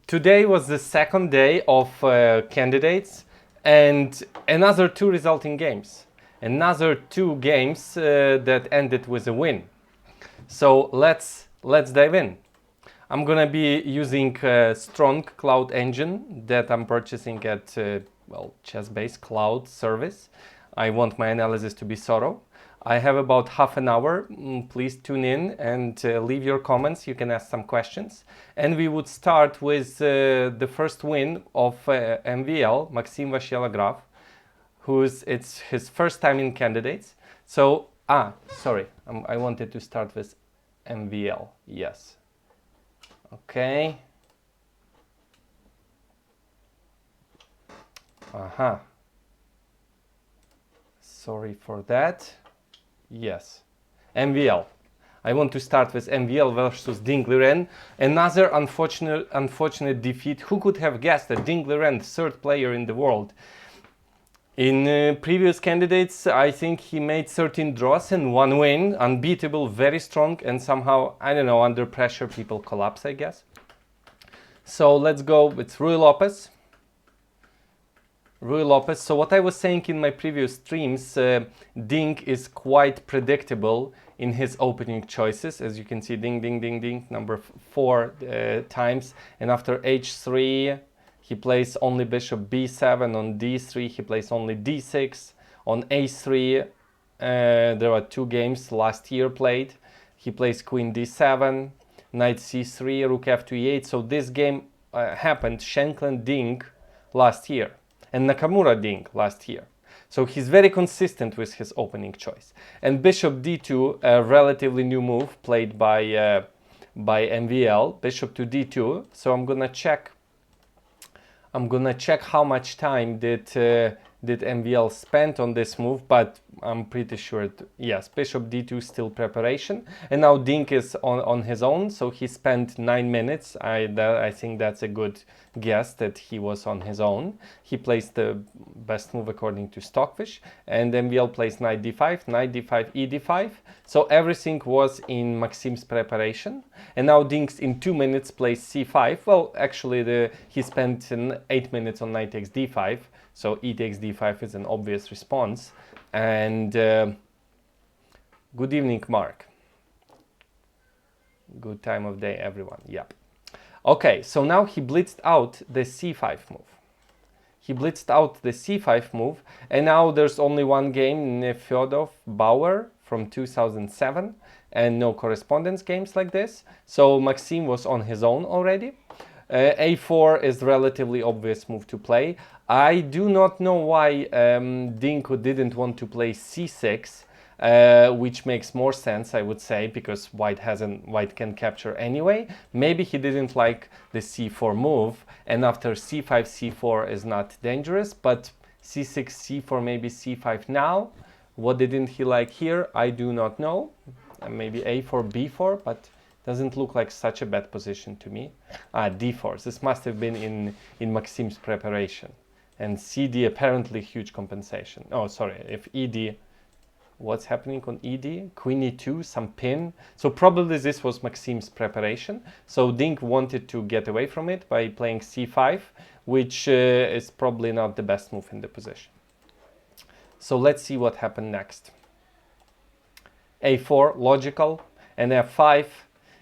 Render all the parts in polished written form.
Today was the second day of candidates and another two resulting games. Another two games that ended with a win. So let's dive in. I'm gonna be using a strong cloud engine that I'm purchasing at chess-based cloud service. I want my analysis to be thorough. I have about half an hour. Please tune in and leave your comments. You can ask some questions. And we would start with the first win of MVL, Maxim Vachier-Lagrave, it's his first time in candidates. So, sorry, I wanted to start with MVL, yes. Okay. Sorry for that. Yes, MVL. I want to start with MVL versus Ding Liren. Another unfortunate defeat. Who could have guessed that Ding Liren, third player in the world? In previous candidates, I think he made 13 draws and 1 win. Unbeatable, very strong, and somehow, I don't know, under pressure people collapse, I guess. So let's go with Ruy Lopez. Ruy Lopez. So what I was saying in my previous streams, Ding is quite predictable in his opening choices. As you can see, Ding, Ding, Ding, Ding, number 4 times. And after H3, he plays only bishop B7. On D3, he plays only D6. On A3, there are 2 games last year played. He plays Queen D7, Knight C3, Rook F to E8. So this game happened, Shankland Ding last year. And Nakamura Ding last year. So he's very consistent with his opening choice. And Bishop D2, a relatively new move played by MVL, Bishop to D2. So I'm gonna check how much time did MVL spend on this move, but I'm pretty sure, yes, Bishop D2 still preparation. And now Ding is on his own, so he spent 9 minutes. I think that's a good guess that he was on his own. He plays the best move according to Stockfish, and MVL plays Knight D5, Knight D5, E D5. So everything was in Maxim's preparation. And now Ding in 2 minutes plays C5. Well, actually he spent 8 minutes on Knight takes D5. So E takes D5 is an obvious response. And good evening, Mark. Good time of day, everyone. Yep. Okay, so now he blitzed out the C5 move. He blitzed out the C5 move, and now there's only one game, Nefedov Bauer from 2007, and no correspondence games like this. So Maxim was on his own already. A4 is relatively obvious move to play. I do not know why Dinko didn't want to play C6, which makes more sense, I would say, because white can capture anyway. Maybe he didn't like the C4 move, and after C5, C4 is not dangerous, but C6, C4, maybe C5 now. What didn't he like here? I do not know. Maybe A4, B4, but doesn't look like such a bad position to me. D4. This must have been in Maxim's preparation. And CD, apparently huge compensation. Oh, sorry, if ED, what's happening on ED? Queen E2, some pin. So probably this was Maxim's preparation. So Ding wanted to get away from it by playing C5, which is probably not the best move in the position. So let's see what happened next. A4, logical, and F5.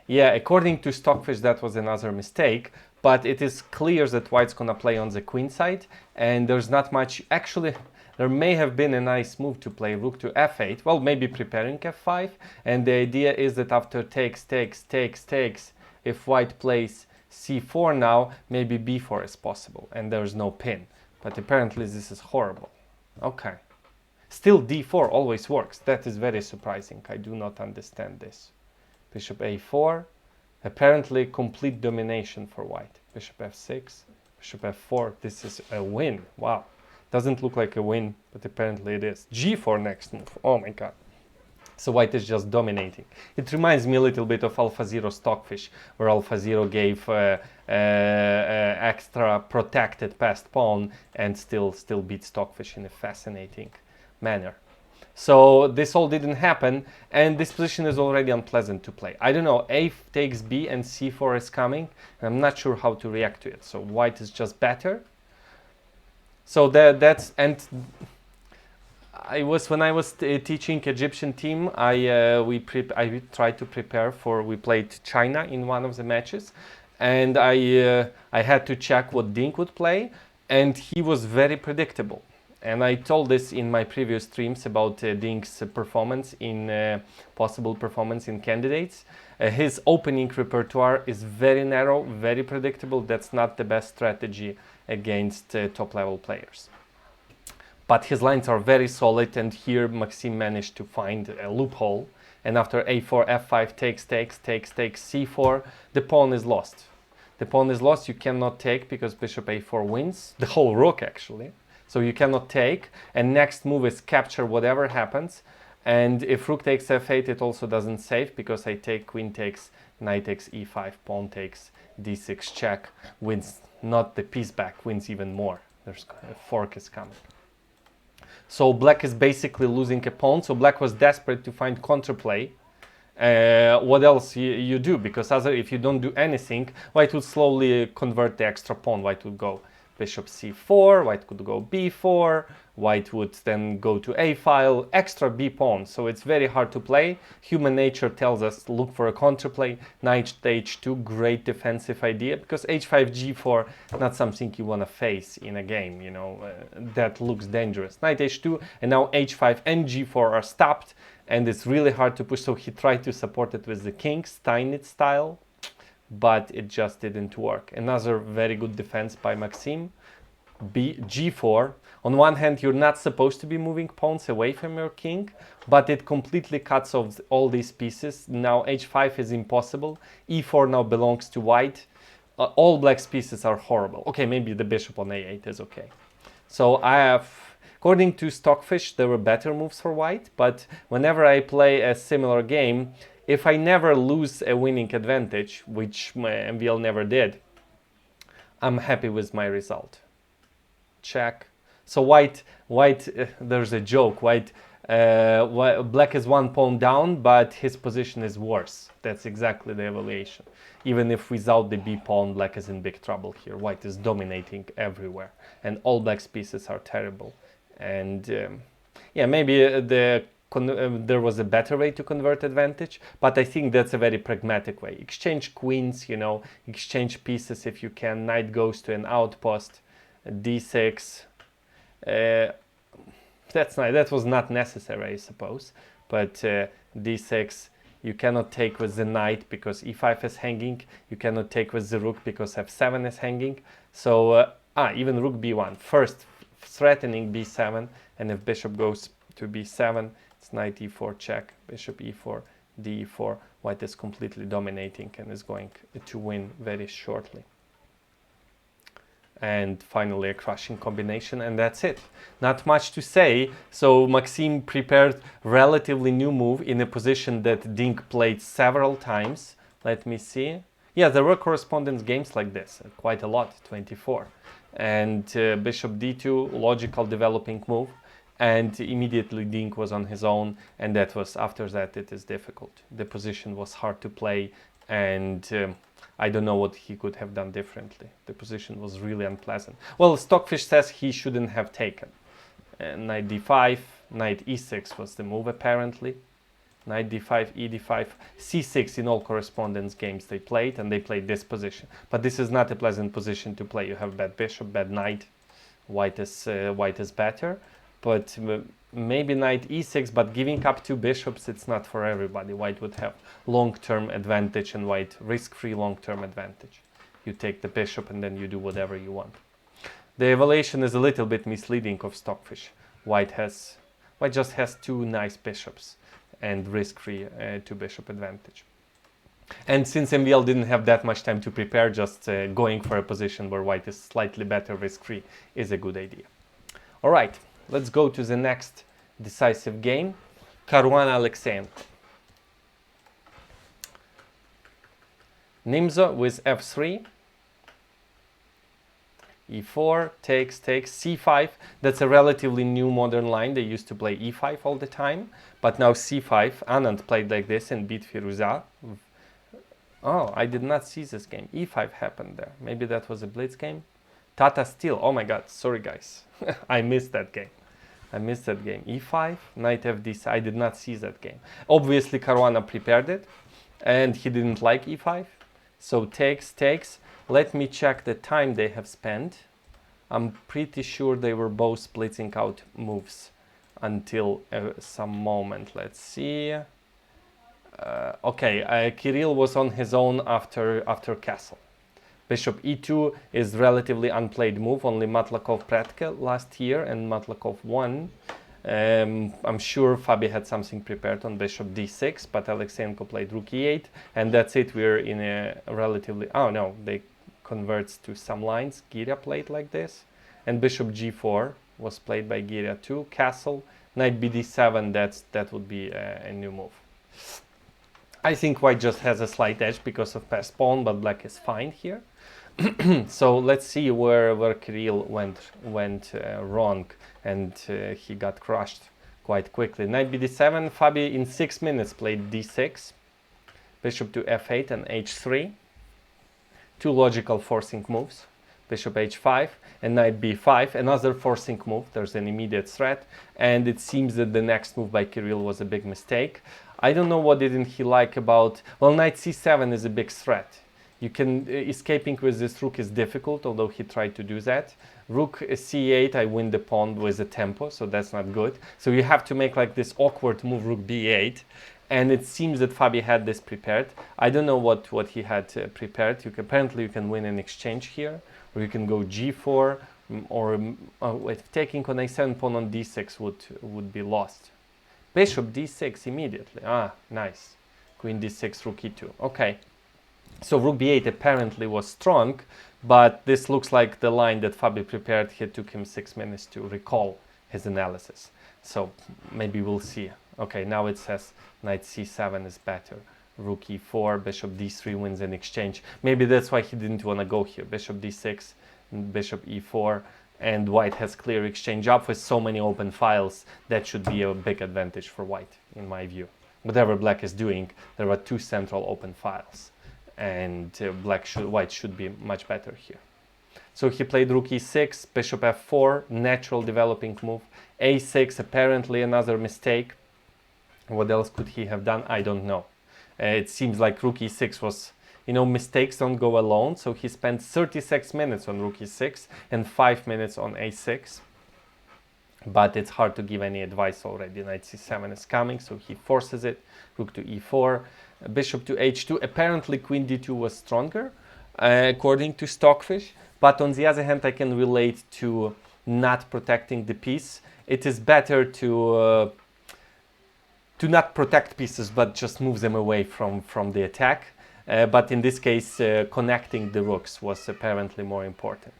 Yeah, according to Stockfish, that was another mistake, but it is clear that white's gonna play on the queen side, and there's not much. Actually, there may have been a nice move to play rook to F8, well, maybe preparing F5, and the idea is that after takes, if white plays C4 now, maybe B4 is possible, and there's no pin, but apparently this is horrible. Okay. Still D4 always works. That is very surprising. I do not understand this. Bishop A4, apparently complete domination for white. Bishop F6, Bishop F4, this is a win. Wow, doesn't look like a win, but apparently it is. G4 next move, oh my god. So white is just dominating. It reminds me a little bit of AlphaZero Stockfish, where AlphaZero gave extra protected passed pawn and still beat Stockfish in a fascinating manner. So this all didn't happen, and this position is already unpleasant to play. I don't know, a takes b and c4 is coming, and I'm not sure how to react to it. So white is just better. So that's, and when I was teaching Egyptian team, I tried to prepare for, we played China in one of the matches, and I had to check what Dink would play, and he was very predictable. And I told this in my previous streams about Dink's performance in possible performance in candidates. His opening repertoire is very narrow, very predictable. That's not the best strategy against top level players. But his lines are very solid, and here Maxime managed to find a loophole. And after a4, f5, takes, c4, the pawn is lost. The pawn is lost, you cannot take because bishop a4 wins, the whole rook actually. So you cannot take, and next move is capture whatever happens. And if rook takes f8, it also doesn't save because I take, queen takes, knight takes e5, pawn takes, d6 check, wins not the piece back, wins even more. There's a fork is coming. So black is basically losing a pawn, so black was desperate to find counterplay. What else you do? Because if you don't do anything, white would slowly convert the extra pawn. White would go bishop c4, white could go b4, white would then go to a file, extra b pawn. So it's very hard to play. Human nature tells us look for a counterplay. Knight h2, great defensive idea, because h5 g4 not something you want to face in a game, you know, that looks dangerous. Knight h2, and now h5 and g4 are stopped, and it's really hard to push. So he tried to support it with the king, Steinitz style, but it just didn't work. Another very good defense by Maxime. g4. On one hand, you're not supposed to be moving pawns away from your king, but it completely cuts off all these pieces. Now h5 is impossible. e4 now belongs to white. All black's pieces are horrible. Okay, maybe the bishop on a8 is okay. So I have, according to Stockfish, there were better moves for white, but whenever I play a similar game, if I never lose a winning advantage, which MVL never did, I'm happy with my result. Check. So white, there's a joke. Black is one pawn down, but his position is worse. That's exactly the evaluation. Even if without the b pawn, black is in big trouble here. White is dominating everywhere, and all black's pieces are terrible. And yeah, maybe there was a better way to convert advantage, but I think that's a very pragmatic way. Exchange queens, you know, exchange pieces if you can. Knight goes to an outpost, d6. That was not necessary, I suppose, but d6, you cannot take with the knight because e5 is hanging. You cannot take with the rook because f7 is hanging. So even rook b1, first threatening b7, and if bishop goes to b7, it's knight e4 check, bishop e4, d4. White is completely dominating and is going to win very shortly. And finally a crushing combination, and that's it. Not much to say. So Maxime prepared relatively new move in a position that Dink played several times. Let me see. Yeah, there were correspondence games like this, quite a lot, 24. And bishop d2, logical developing move. And immediately Dink was on his own, and that was, after that it is difficult. The position was hard to play, and I don't know what he could have done differently. The position was really unpleasant. Well, Stockfish says he shouldn't have taken. Knight d5, knight e6 was the move apparently. Knight d5, e d5, c6 in all correspondence games they played, and they played this position. But this is not a pleasant position to play. You have bad bishop, bad knight. White is better. But maybe knight e6, but giving up two bishops, it's not for everybody. White would have long-term advantage, and white risk-free long-term advantage. You take the bishop and then you do whatever you want. The evaluation is a little bit misleading of Stockfish. White just has two nice bishops and risk-free two bishop advantage. And since MVL didn't have that much time to prepare, just going for a position where white is slightly better risk-free is a good idea. All right. Let's go to the next decisive game, Oleksiyenko. Nimzo with f3. e4, takes, c5. That's a relatively new modern line. They used to play e5 all the time, but now c5. Anand played like this and beat Firuza. Oh, I did not see this game. e5 happened there. Maybe that was a blitz game. Tata still. Oh my god, sorry guys. I missed that game. e5, knight fd. I did not see that game. Obviously Caruana prepared it and he didn't like e5. So takes. Let me check the time they have spent. I'm pretty sure they were both splitting out moves until some moment. Let's see. Okay, Kirill was on his own after castle. Bishop e2 is relatively unplayed move. Only Matlakov Pratka last year and Matlakov won. I'm sure Fabi had something prepared on bishop d6, but Oleksiyenko played rook e8, and that's it. We're in a relatively... Oh no, they converts to some lines. Giria played like this, and bishop g4 was played by Giria too. Castle, knight bd7. That would be a new move. I think white just has a slight edge because of passed pawn, but black is fine here. So let's see where Kirill went wrong, and he got crushed quite quickly. Knight bd7. Fabi in 6 minutes played d6, bishop to f8 and h3. Two logical forcing moves. Bishop h5 and knight b5. Another forcing move. There's an immediate threat, and it seems that the next move by Kirill was a big mistake. I don't know what didn't he like about... Well, knight c7 is a big threat. You can... escaping with this rook is difficult, although he tried to do that. Rook c8, I win the pawn with a tempo, so that's not good. So you have to make like this awkward move, rook b8. And it seems that Fabi had this prepared. I don't know what he had prepared. Apparently you can win an exchange here, or you can go g4, or if taking on a7 pawn on d6 would be lost. Bishop d6 immediately. Ah, nice. Queen d6, rook e2. Okay. So rook b8 apparently was strong, but this looks like the line that Fabi prepared. It took him 6 minutes to recall his analysis. So maybe we'll see. Okay, now it says knight c7 is better. Rook e4, bishop d3 wins an exchange. Maybe that's why he didn't want to go here. Bishop d6, bishop e4, and white has clear exchange up with so many open files. That should be a big advantage for white, in my view. Whatever black is doing, there are two central open files, and white should be much better here. So he played rook e6, bishop f4, natural developing move. a6, apparently another mistake. What else could he have done? I don't know. It seems like rook e6 was, mistakes don't go alone. So he spent 36 minutes on rook e6 and 5 minutes on a6. But it's hard to give any advice already. Knight c7 is coming, so he forces it. Rook to e4, bishop to h2. Apparently queen d2 was stronger, according to Stockfish. But on the other hand, I can relate to not protecting the piece. It is better to not protect pieces, but just move them away from the attack. But in this case, connecting the rooks was apparently more important.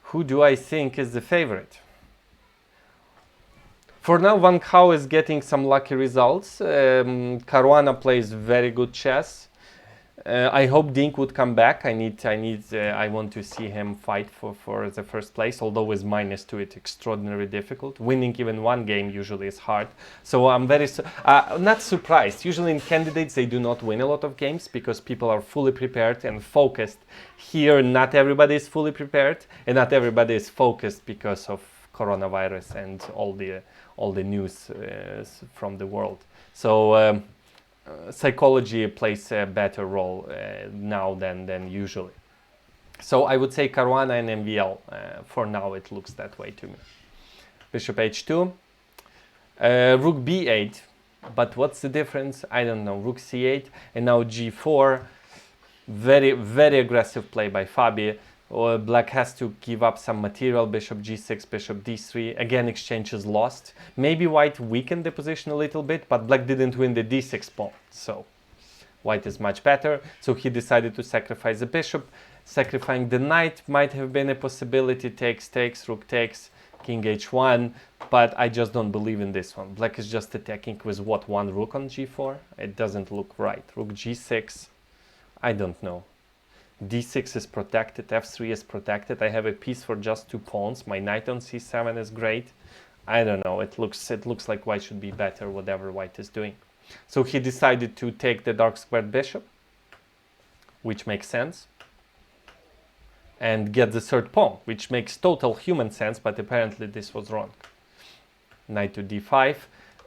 Who do I think is the favorite? For now, Van Gogh is getting some lucky results. Caruana plays very good chess. I hope Dink would come back. I want to see him fight for the first place, although with -2 it's extraordinarily difficult. Winning even one game usually is hard. So I'm very not surprised. Usually in candidates they do not win a lot of games because people are fully prepared and focused. Here not everybody is fully prepared and not everybody is focused because of coronavirus and all the news from the world. So psychology plays a better role now than usually. So I would say Caruana and MVL. For now it looks that way to me. Bishop h2, rook b8, but what's the difference? I don't know. Rook c8 and now g4. Very, very aggressive play by Fabi. Black has to give up some material. Bishop g6, bishop d3. Again, exchange is lost. Maybe white weakened the position a little bit, but black didn't win the d6 pawn. So white is much better. So he decided to sacrifice the bishop. Sacrificing the knight might have been a possibility. Takes, rook takes, king h1. But I just don't believe in this one. Black is just attacking with what, one rook on g4? It doesn't look right. Rook g6. I don't know. d6 is protected, f3 is protected. I have a piece for just 2 pawns. My knight on c7 is great. I don't know, it looks like white should be better, whatever white is doing. So he decided to take the dark squared bishop, which makes sense, and get the third pawn, which makes total human sense, but apparently this was wrong. Knight to d5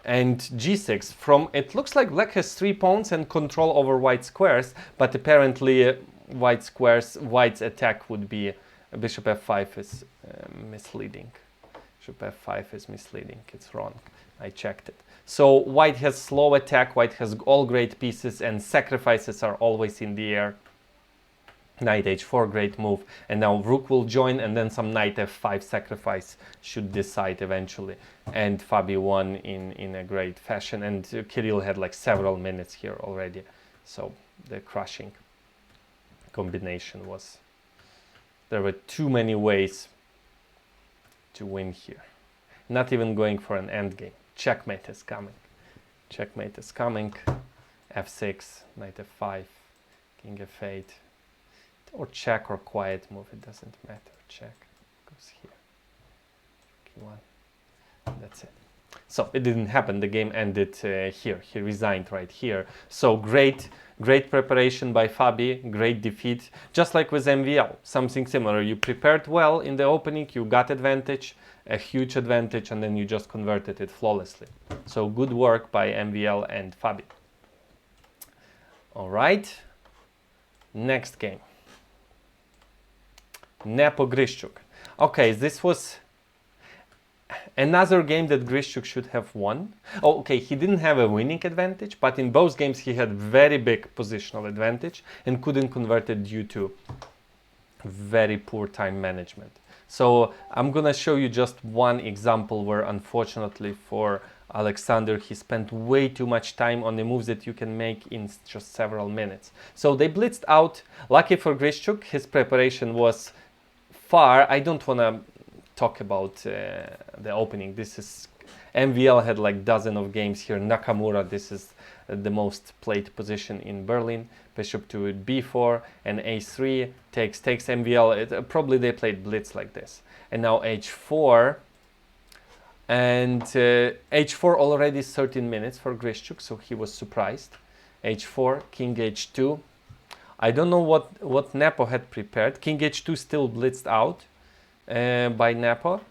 and g6. From it looks like black has 3 pawns and control over white squares, but apparently white's attack would be bishop f5 is misleading. Bishop f5 is misleading. It's wrong. I checked it. So white has slow attack. White has all great pieces, and sacrifices are always in the air. Knight h4, great move, and now rook will join, and then some knight f5 sacrifice should decide eventually, and Fabi won in a great fashion, and Kirill had like several minutes here already, so the crushing combination was, there were too many ways to win here, not even going for an endgame. Checkmate is coming, checkmate is coming, f6, knight f5, king f8, or check or quiet move, it doesn't matter. Check goes here, k1, that's it. So it didn't happen, the game ended here. He resigned right here. So great preparation by Fabi, great defeat. Just like with MVL, something similar. You prepared well in the opening, you got advantage, a huge advantage, and then you just converted it flawlessly. So good work by MVL and Fabi. All right, next game. Nepo Grishchuk. Okay, this was another game that Grishchuk should have won. Oh, okay, he didn't have a winning advantage, but in both games he had very big positional advantage and couldn't convert it due to very poor time management. So I'm gonna show you just one example where, unfortunately for Alexander, he spent way too much time on the moves that you can make in just several minutes. So they blitzed out. Lucky for Grishchuk, his preparation was far. I don't want to talk about the opening. This is, MVL had like dozen of games here. Nakamura, this is the most played position in Berlin. Bishop to b4 and a3 takes MVL. Probably they played blitz like this. And now h4. And h4 already 13 minutes for Grishchuk, so he was surprised. h4, king h2. I don't know what Nepo had prepared. King h2 still blitzed out by Nepo.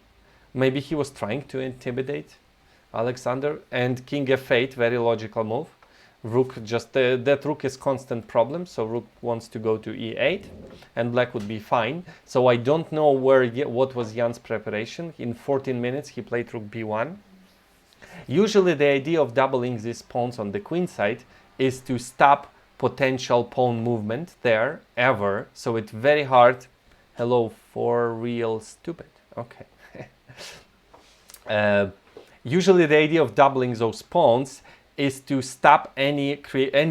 Maybe he was trying to intimidate Alexander. And king f8, very logical move. Rook, just that rook is constant problem, so rook wants to go to e8, and black would be fine. So I don't know what was Jan's preparation. In 14 minutes he played rook b1. Usually the idea of doubling these pawns on the queen side is to stop potential pawn movement there ever. So it's very hard. Hello, for real stupid. Okay. Usually the idea of doubling those pawns is to stop any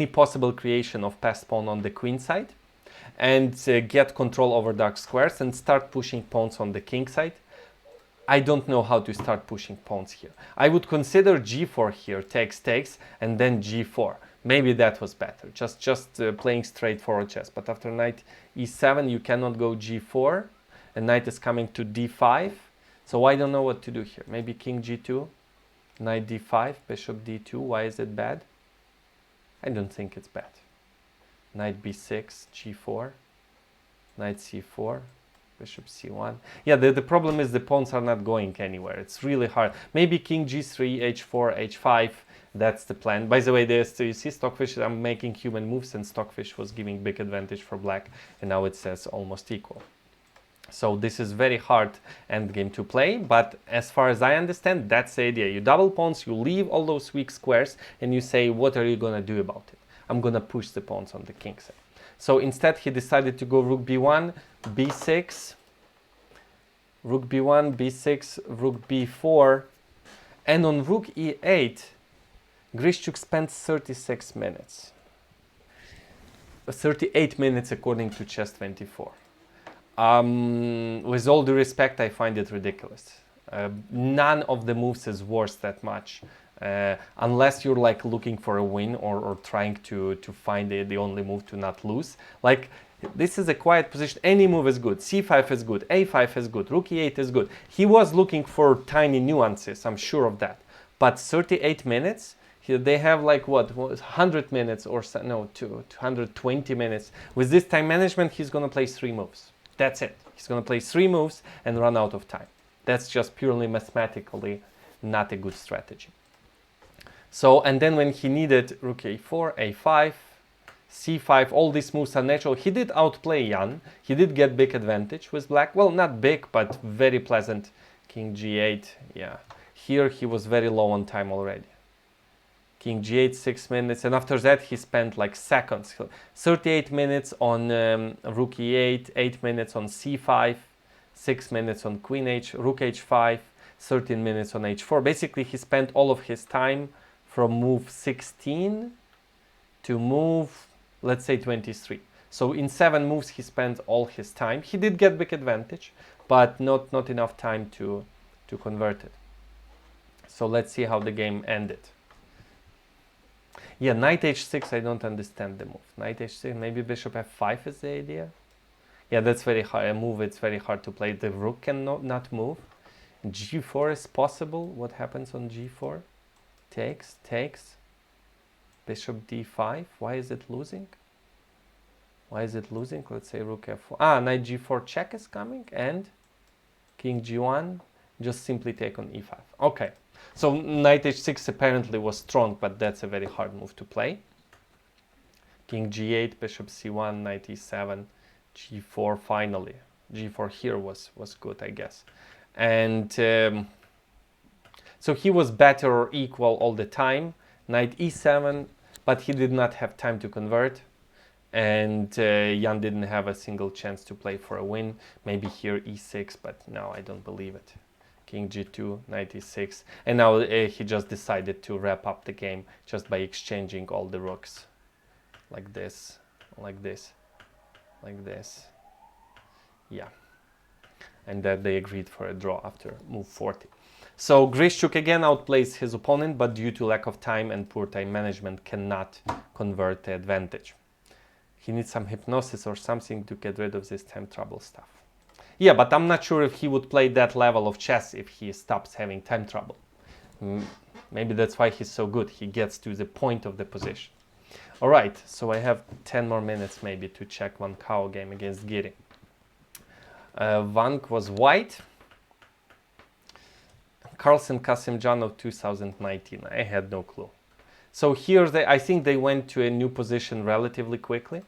possible creation of passed pawn on the queen side and get control over dark squares and start pushing pawns on the king side. I don't know how to start pushing pawns here. I would consider g4 here, takes, and then g4. Maybe that was better, just playing straightforward chess. But after knight e7, you cannot go g4, and knight is coming to d5. So I don't know what to do here. Maybe king g2. Knight d5, bishop d2, why is it bad? I don't think it's bad. Knight b6, g4, knight c4, bishop c1. Yeah, the problem is the pawns are not going anywhere. It's really hard. Maybe king g3, h4, h5, that's the plan. By the way, you see Stockfish, I'm making human moves, and Stockfish was giving big advantage for black, and now it says almost equal. So this is very hard endgame to play, but as far as I understand, that's the idea. You double pawns, you leave all those weak squares, and you say, what are you going to do about it? I'm going to push the pawns on the king side. So instead, he decided to go rook b1, b6, rook b1, b6, rook b4, and on rook e8, Grishchuk spent 36 minutes. 38 minutes according to Chess24. With all due respect, I find it ridiculous. None of the moves is worth that much, unless you're like looking for a win or trying to find the only move to not lose. Like This is a quiet position. Any move is good. C5 is good. A5 is good. Rook E8 is good. He was looking for tiny nuances, I'm sure of that. But 38 minutes, they have like what, 100 minutes or so, no, 220 minutes. With this time management, he's going to play 3 moves. That's it. He's going to play 3 moves and run out of time. That's just purely mathematically not a good strategy. So, and then when he needed Rook A4, A5, C5, all these moves are natural. He did outplay Jan. He did get big advantage with black. Well, not big, but very pleasant. King G8, yeah. Here he was very low on time already. King G8, 6 minutes, and after that he spent like seconds. 38 minutes on Rook E8, 8 minutes on C5, 6 minutes on Queen H, Rook H5, 13 minutes on H4. Basically, he spent all of his time from move 16 to move, let's say, 23. So in 7 moves, he spent all his time. He did get big advantage, but not enough time to convert it. So let's see how the game ended. Yeah, knight h6, I don't understand the move. Knight h6, maybe bishop f5 is the idea. Yeah, that's very hard. A move, it's very hard to play. The rook can not move. G4 is possible. What happens on G4? Takes. Bishop d5. Why is it losing? Why is it losing? Let's say rook f4. Ah, knight g4 check is coming. And king g1. Just simply take on e5. Okay. So knight h6 apparently was strong, but that's a very hard move to play. King g8, bishop c1, knight e7, g4 finally. G4 here was good, I guess. And so he was better or equal all the time. Knight e7, but he did not have time to convert. And Jan didn't have a single chance to play for a win. Maybe here e6, but no, I don't believe it. King g2, knight e6, and now he just decided to wrap up the game just by exchanging all the rooks, like this, like this, like this. Yeah, and that they agreed for a draw after move 40. So Grishchuk again outplays his opponent, but due to lack of time and poor time management cannot convert the advantage. He needs some hypnosis or something to get rid of this time trouble stuff. Yeah, but I'm not sure if he would play that level of chess if he stops having time trouble. Maybe that's why he's so good. He gets to the point of the position. All right, so I have 10 more minutes maybe to check one Kao game against Giri. Vank was white. Carlsen Kasimjanov 2019. I had no clue. So here I think they went to a new position relatively quickly.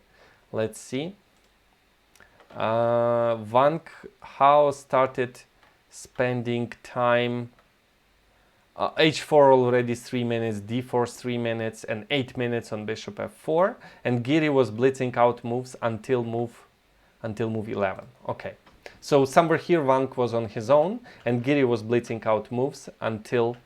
Let's see. Vank Hao started spending time h4 already 3 minutes, d4 3 minutes, and 8 minutes on bishop f4, and Giri was blitzing out moves until move 11. Okay, so somewhere here Vank was on his own, and Giri was blitzing out moves until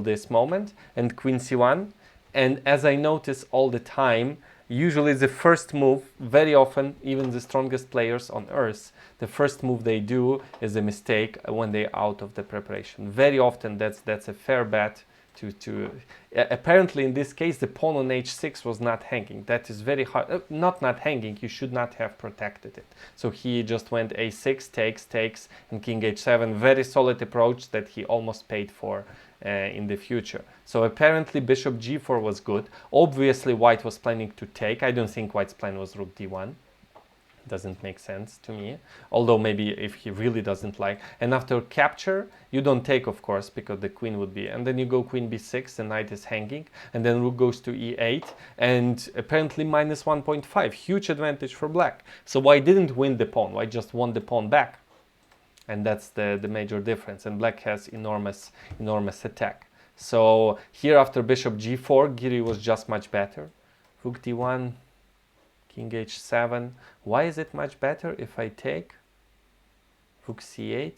this moment, and queen c1. And as I notice all the time, usually the first move, very often, even the strongest players on earth, the first move they do is a mistake when they're out of the preparation. Very often that's a fair bet to apparently in this case the pawn on h6 was not hanging. That is very hard, not hanging, you should not have protected it. So he just went a6, takes, and king h7, very solid approach that he almost paid for in the future. So apparently bishop g4 was good. Obviously white was planning to take. I don't think white's plan was rook d1. Doesn't make sense to me, although maybe if he really doesn't like. And after capture you don't take, of course, because the queen would be, and then you go queen b6, the knight is hanging, and then rook goes to e8, and apparently minus 1.5, huge advantage for black. So white didn't win the pawn, white just won the pawn back, and that's the major difference. And black has enormous attack. So here after bishop g4, Giri was just much better. Rook d1, king h7. Why is it much better if I take rook c8?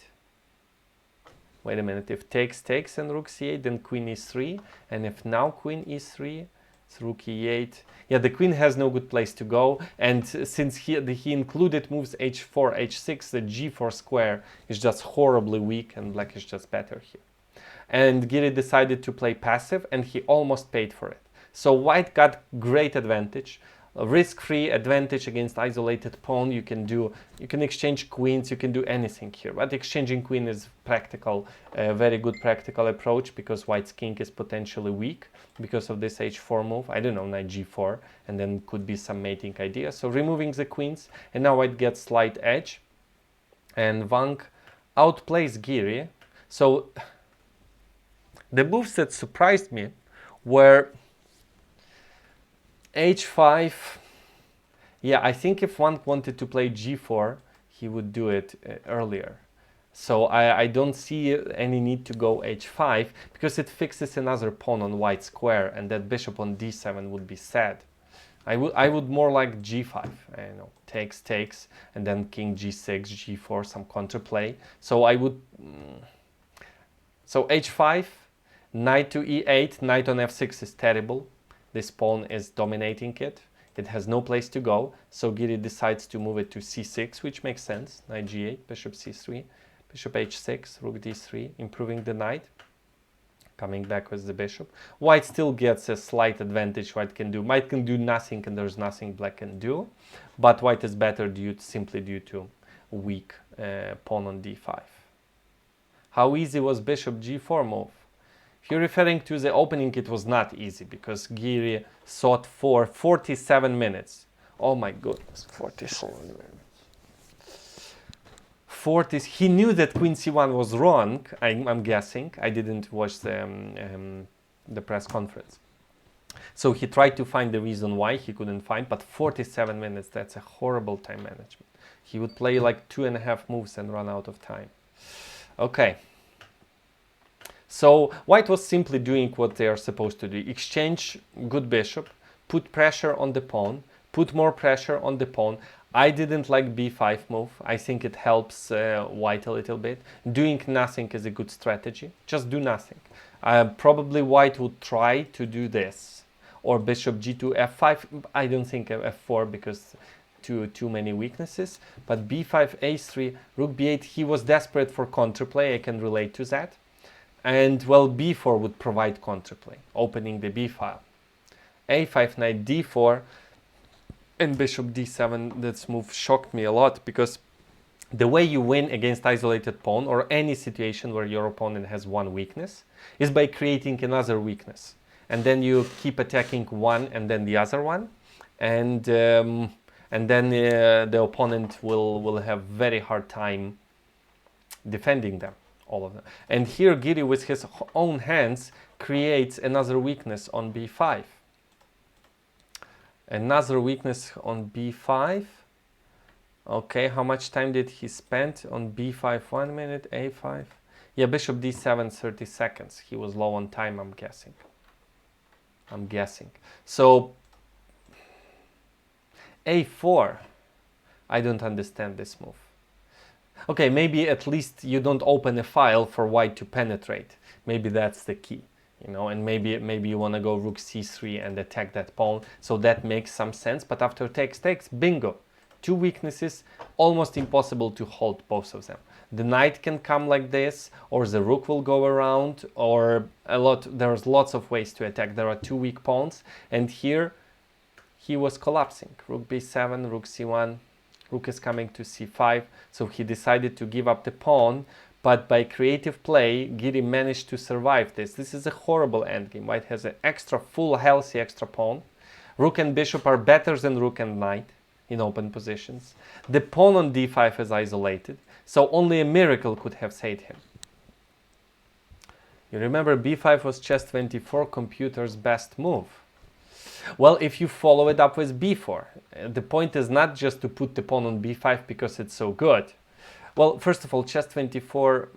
Wait a minute, if takes and rook c8, then queen e3, and if now queen e3, it's rook e8. Yeah, the queen has no good place to go, and since he included moves h4, h6, the g4 square is just horribly weak, and black is just better here. And Giri decided to play passive, and he almost paid for it. So white got great advantage. risk-free advantage against isolated pawn. You can exchange queens, you can do anything here, but exchanging queen is practical, a very good practical approach, because white's king is potentially weak because of this h4 move. I don't know, knight g4, and then could be some mating idea. So removing the queens, and now white gets slight edge, and Wang outplays Giri. So the moves that surprised me were h5. Yeah, I think if Wang wanted to play g4, he would do it earlier. So I don't see any need to go h5, because it fixes another pawn on white square, and that bishop on d7 would be sad. I would more like g5, you know, takes, and then king g6, g4, some counterplay. So I would, so h5, knight to e8, knight on f6 is terrible. This pawn is dominating it. It has no place to go. So Giri decides to move it to c6, which makes sense. Knight g8, bishop c3, bishop h6, rook d3, improving the knight. Coming back with the bishop. White still gets a slight advantage. White can do nothing, and there's nothing black can do. But white is better simply due to weak pawn on d5. How easy was bishop g4 move? If you're referring to the opening, it was not easy, because Giri sought for 47 minutes. Oh my goodness, 47 minutes. 40. He knew that queen c1 was wrong, I'm guessing. I didn't watch the press conference. So he tried to find the reason why, he couldn't find, but 47 minutes, that's a horrible time management. He would play like 2.5 moves and run out of time. Okay. So white was simply doing what they are supposed to do. Exchange good bishop, put pressure on the pawn, put more pressure on the pawn. I didn't like b5 move. I think it helps white a little bit. Doing nothing is a good strategy. Just do nothing. Probably white would try to do this. Or bishop g2, f5. I don't think f4, because too many weaknesses. But b5, a3, rook b8. He was desperate for counterplay. I can relate to that. And well, b4 would provide counterplay, opening the b file. a5, knight d4, and bishop d7. This move shocked me a lot, because the way you win against isolated pawn, or any situation where your opponent has one weakness, is by creating another weakness, and then you keep attacking one and then the other one, and then the opponent will have very hard time defending them. All of them. And here Giri, with his own hands, creates another weakness on b5. Another weakness on b5. Okay, how much time did he spend on b5? 1 minute, a5. Yeah, bishop d7, 30 seconds. He was low on time, I'm guessing. So a4. I don't understand this move. Okay, maybe at least you don't open a file for white to penetrate. Maybe that's the key, you know, and maybe you want to go rook c3 and attack that pawn. So that makes some sense, but after takes, bingo. Two weaknesses, almost impossible to hold both of them. The knight can come like this, or the rook will go around, or there's lots of ways to attack. There are two weak pawns, and here he was collapsing. Rook b7, rook c1. Rook is coming to c5, so he decided to give up the pawn, but by creative play, Giri managed to survive this. This is a horrible endgame. White has an healthy extra pawn. Rook and bishop are better than rook and knight in open positions. The pawn on d5 is isolated, so only a miracle could have saved him. You remember b5 was chess24 computer's best move. Well, if you follow it up with b4, the point is not just to put the pawn on b5 because it's so good. Well, first of all, chess24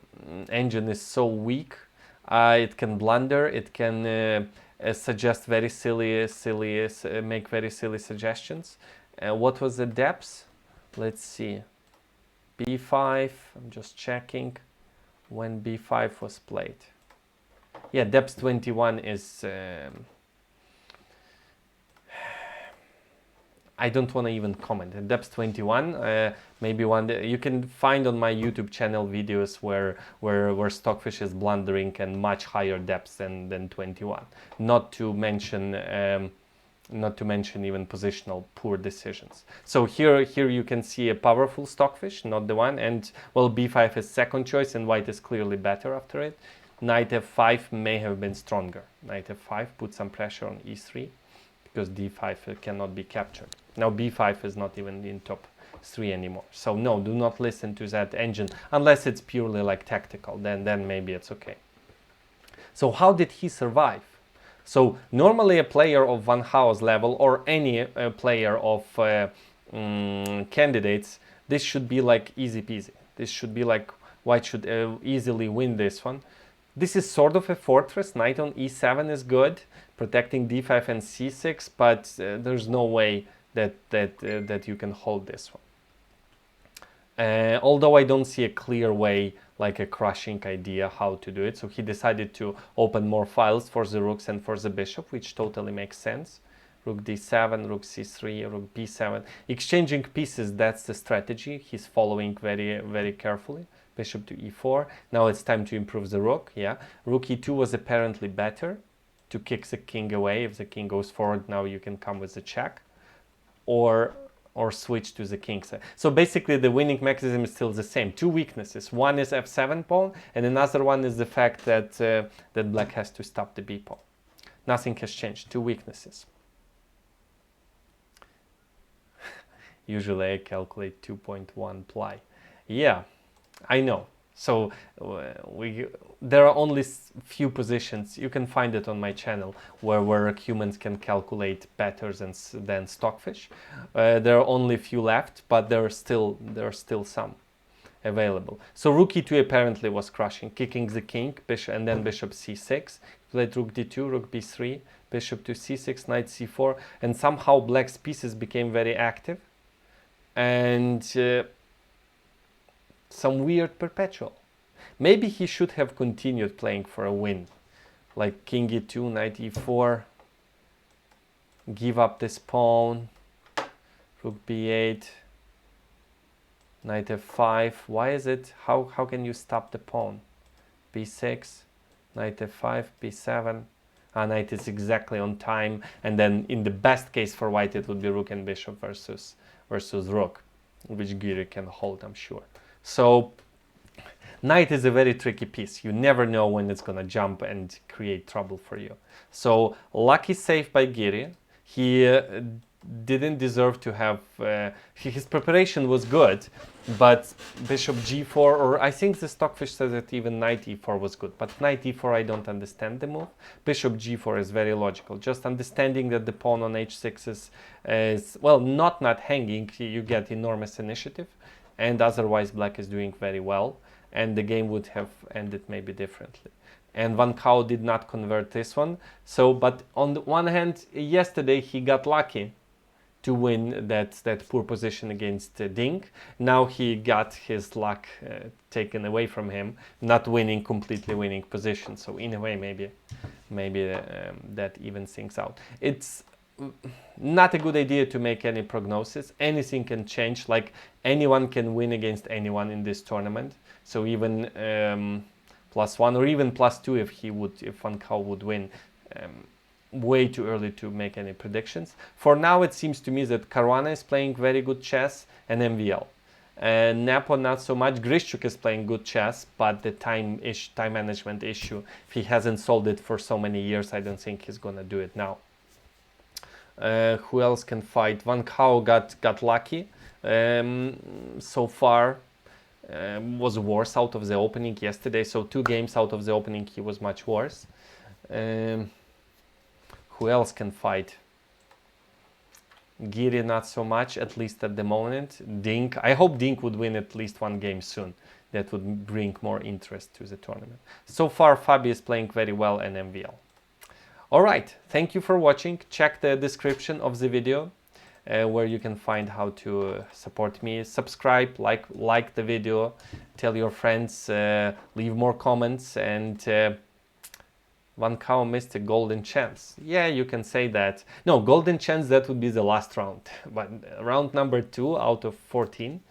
engine is so weak. It can blunder, it can suggest very make very silly suggestions. What was the depth? Let's see. b5, I'm just checking when b5 was played. Yeah, depth 21 is... I don't want to even comment. Depth 21, maybe one day you can find on my YouTube channel videos where Stockfish is blundering and much higher depths than 21. Not to mention not to mention even positional poor decisions. So here you can see a powerful stockfish, not the one, and well, b5 is second choice and white is clearly better after it. Knight f5 may have been stronger. Knight f5 put some pressure on e3 because d5 cannot be captured. Now b5 is not even in top 3 anymore. So no, do not listen to that engine unless it's purely like tactical, then maybe it's okay. So how did he survive? So normally a player of Van Gaal's level or any player of candidates, this should be like easy peasy. This should be like white should easily win this one. This is sort of a fortress. Knight on e7 is good, protecting d5 and c6, but there's no way that you can hold this one. Although I don't see a clear way, like a crushing idea how to do it. So he decided to open more files for the rooks and for the bishop, which totally makes sense. Rook d7, rook c3, rook b7. Exchanging pieces, that's the strategy. He's following very, very carefully. Bishop to e4. Now it's time to improve the rook. Yeah, rook e2 was apparently better to kick the king away. If the king goes forward, now you can come with the check. Or switch to the king side. So basically the winning mechanism is still the same. Two weaknesses. One is f7 pawn, and another one is the fact that that black has to stop the b pawn. Nothing has changed. Two weaknesses. Usually I calculate 2.1 ply. Yeah, I know. So there are only few positions, you can find it on my channel, where humans can calculate better than stockfish. There are only few left, but there are still some available. So rook e2 apparently was crushing, kicking the king, bishop, and then bishop c6. Played rook d2, rook b3, bishop to c6, knight c4, and somehow black's pieces became very active. And some weird perpetual. Maybe he should have continued playing for a win, like king e2, knight e4, give up this pawn, rook b8, knight f5. Why is it? How can you stop the pawn? b6, knight f5, b7. Knight is exactly on time, and then in the best case for white it would be rook and bishop versus rook, which Giri can hold, I'm sure. So knight is a very tricky piece. You never know when it's gonna jump and create trouble for you. So lucky save by Giri. He didn't deserve to have, his preparation was good, but bishop g4, or I think the stockfish says that even knight e4 was good, but knight e4 I don't understand the move. Bishop g4 is very logical. Just understanding that the pawn on h6 is well, not hanging, you get enormous initiative, and otherwise black is doing very well, and the game would have ended maybe differently. And Van Gaal did not convert this one. So, but on the one hand, yesterday he got lucky to win that poor position against Ding. Now he got his luck taken away from him, not winning, completely winning position. So in a way, maybe that evens things out. It's not a good idea to make any prognosis. Anything can change. Like anyone can win against anyone in this tournament. So even +1 or even +2 if Van Gaal would win. Way too early to make any predictions. For now, it seems to me that Caruana is playing very good chess and MVL. Nepo not so much. Grishchuk is playing good chess, but the time management issue, if he hasn't solved it for so many years, I don't think he's gonna do it now. Who else can fight? Van Gaal got lucky. So far, was worse out of the opening yesterday. So 2 games out of the opening, he was much worse. Who else can fight? Giri not so much, at least at the moment. Ding. I hope Ding would win at least 1 game soon. That would bring more interest to the tournament. So far, Fabi is playing very well in MVL. Alright, thank you for watching. Check the description of the video where you can find how to support me. Subscribe, like the video, tell your friends, leave more comments, and Van Gaal missed a golden chance. Yeah, you can say that. No, golden chance, that would be the last round. But round number 2 out of 14,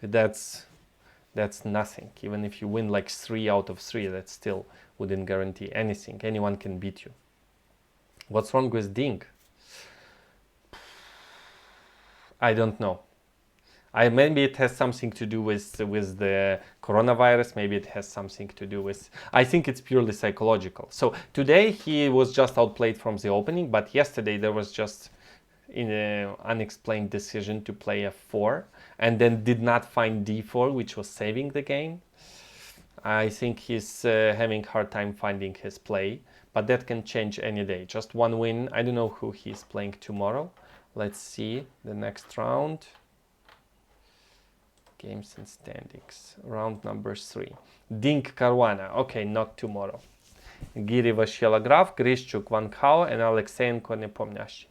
that's nothing. Even if you win like 3 out of 3, that still wouldn't guarantee anything. Anyone can beat you. What's wrong with Ding? I don't know. Maybe it has something to do with the coronavirus. Maybe it has something to do with. I think it's purely psychological. So today he was just outplayed from the opening, but yesterday there was just an unexplained decision to play f4, and then did not find d4, which was saving the game. I think he's having a hard time finding his play, but that can change any day. Just one win. I don't know who he's playing tomorrow. Let's see the next round. Games and standings. Round number 3. Dink Caruana. Okay, not tomorrow. Giri Vashelograf, Grishchuk, Van Hao, and Oleksiyenko Nepomniachtchi.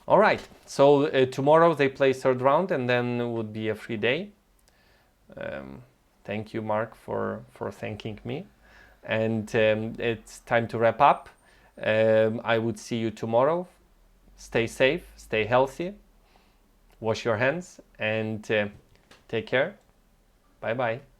All right. So tomorrow they play third round, and then would be a free day. Thank you, Mark, for thanking me. And it's time to wrap up. I would see you tomorrow. Stay safe, stay healthy, wash your hands, and take care. Bye-bye.